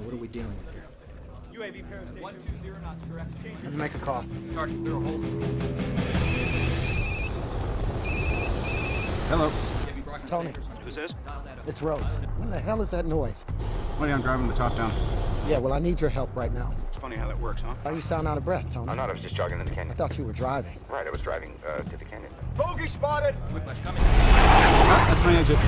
What are we dealing with here? UAV pair station 120 knots direct. Let's make a call. Target clear, hold. Hello. Tony. Who's this? It's Rhodes. What the hell is that noise? Buddy, I'm driving the top down. Yeah, well, I need your help right now. It's funny how that works, huh? Why do you sound out of breath, Tony? I'm not, I was just jogging in the I canyon. thought you were driving. Right, I was driving to the canyon. Bogey spotted! Whiplash coming. Ah, that's my exit.